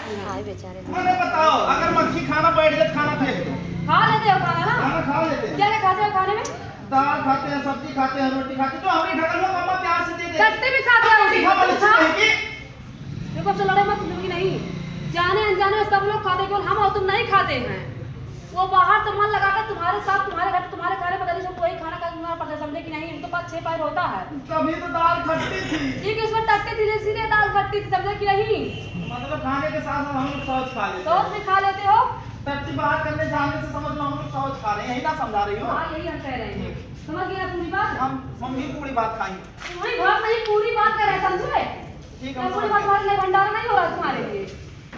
जाती हैं। बेचारे मैंने बताओ, अगर मक्खी खाना बैठ जाए खाना फेंक दो। खा लेते हो खाना ना? खाना खा लेते हैं। क्या क्या खाते हो खाने में? दाल खाते हैं, सब्जी खाते हैं, रोटी खाते हैं। तो हमें ढकल लो मम्मा, प्यार से दे दे। कट्टे भी खाते हो? रोटी खा वाली चीज़ कहेगी। देखो तो लड़े मत तुम नहीं, जाने अनजाने सब लोग खाते, केवल हम और तुम नहीं खाते हैं। वो बाहर से मन लगा कर तुम्हारे साथ तुम्हारे घर तुम्हारे खाने पता नहीं सब वही खाना का तुम्हारा पता समझे कि नहीं, इनके पास 6 पैर होता है। कभी तो दाल खट्टी थी। ठीक है, इसमें टट्टी थी इसीलिए दाल खट्टी थी, समझे कि नहीं? मतलब खाने के साथ साथ हम लोग सौच खा लेते तो भी खा लेते हो? टट्टी बात करने जाने से समझ लो हम लोग सौच खा रहे हैं, यही ना समझा रही हो? हाँ यही हम कह रहे हैं, समझ गए ना पूरी बात? हम भी पूरी बात खाएंगे। पूरी बात नहीं, पूरी बात कर रहे हैं, समझे? ठीक है, क्या पूरी बात तुम्हारे लिए भंडारा नहीं हो रहा तुम्हारे लिए?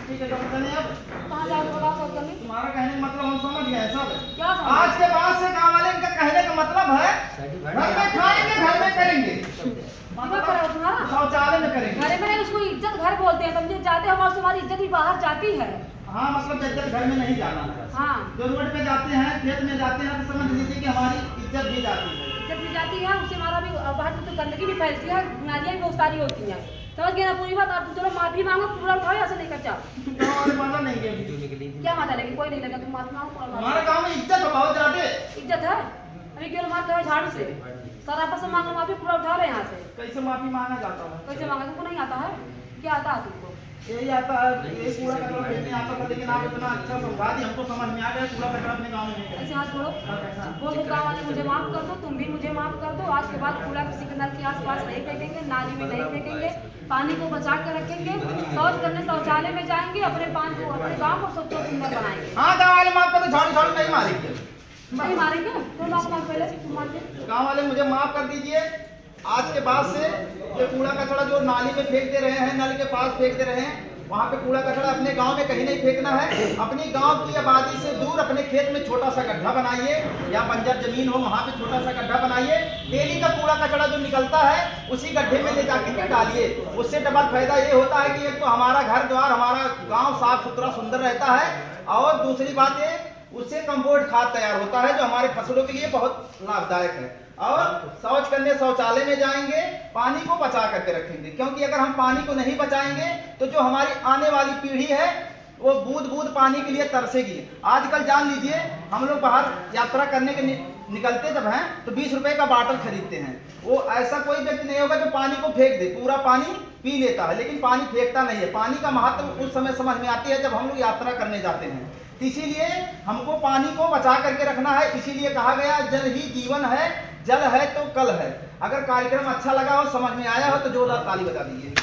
ठीक है, तो चलिए अब कहाँ जाओगे बताओ सब करने? तुम्हारा कहने का मतलब हम समझ गए सब। क्या समझ? आज के बाद से गाँव वाले इनका कहने का मतलब है घर में खाएंगे, घर में करेंगे, मतलब करो तुम्हारा शौचालय में करेंगे। घर में नहीं, उसको इज्जत घर बोलते हैं, समझे? जाते हो और तुम्हारी इज्जत भी बाहर जाती है। हाँ, मतलब जब घर में नहीं जाना है। हाँ, जो रोड पे जाते हैं, खेत में जाते हैं, तो समझ लीजिए कि हमारी इज्जत भी जाती है। इज्जत भी जाती है, उससे हमारा भी बाहर में तो गंदगी भी फैलती है, बीमारियां भी बहुत सारी होती हैं। समझ गए ना पूरी बात? आप चलो माफी मांगो, पूरा उठाओ, ऐसे नहीं कर जाओ। तो माता नहीं गई। क्या माता लगी? कोई नहीं लगा, तुम माफी मांगो, पूरा माफी हमारे गाँव में इज्जत है बहुत ज्यादा। इज्जत है। अभी केवल मारते हो झाड़ू से, सर आपस में मांगो माफी, पूरा उठा रहे यहाँ से। कैसे माफी मांगा जाता है? कैसे मांगा? तुमको नहीं आता है? क्या आता है तुमको? यही आता है, ये कूड़ा कचरा फेंकने आता था, लेकिन आप इतना अच्छा समझा दी, हमको समझ में आ गया कूड़ा कचरा अपने गाँव में नहीं ऐसे करेंगे। हाथ छोड़ो, बोल दो गाँव वाले मुझे माफ कर दो, तुम भी मुझे माफ कर दो। आज के बाद कूड़ा किसी के नल के आसपास नहीं फेंकेंगे, नाली में नहीं फेंकेंगे, पानी को बचा के रखेंगे, शौच करने शौचालय में जाएंगे, अपने पान को अपने गाँव को स्वच्छ और सुंदर बनाएंगे। हाँ, गाँव वाले माफ कर दो, झाड़ू झाड़ू नहीं मारेंगे। नहीं मारेंगे? तो माफ मार पहले तुम मारते। गाँव वाले मुझे माफ कर दीजिए। आज के बाद से ये कूड़ा कचरा जो नाली में फेंकते रहे हैं, नल के पास फेंकते रहे हैं, वहाँ पे कूड़ा कचरा अपने गांव में कहीं नहीं फेंकना है। अपनी गांव की आबादी से दूर अपने खेत में छोटा सा गड्ढा बनाइए, या बंजर जमीन हो वहाँ पे छोटा सा गड्ढा बनाइए। डेली का कूड़ा कचरा जो निकलता है उसी गड्ढे में ले जाके के डालिए। उससे डबल फायदा ये होता है कि एक तो हमारा घर द्वार, हमारा गाँव साफ सुथरा सुंदर रहता है, और दूसरी बात ये उससे कंपोस्ट खाद तैयार होता है जो हमारे फसलों के लिए बहुत लाभदायक है। और शौच करने शौचालय में जाएंगे, पानी को बचा करके रखेंगे, क्योंकि अगर हम पानी को नहीं बचाएंगे तो जो हमारी आने वाली पीढ़ी है वो बूंद बूंद पानी के लिए तरसेगी। आजकल जान लीजिए, हम लोग बाहर यात्रा करने के निकलते जब हैं तो 20 रुपए का बाटल खरीदते हैं। वो ऐसा कोई व्यक्ति नहीं होगा जो पानी को फेंक दे, पूरा पानी पी लेता है, लेकिन पानी फेंकता नहीं है। पानी का महत्व उस समय समझ में आती है जब हम लोग यात्रा करने जाते हैं। इसीलिए हमको पानी को बचा करके रखना है। इसीलिए कहा गया जल ही जीवन है, जल है तो कल है। अगर कार्यक्रम अच्छा लगा हो, समझ में आया हो तो जोरदार ताली बजा दीजिए।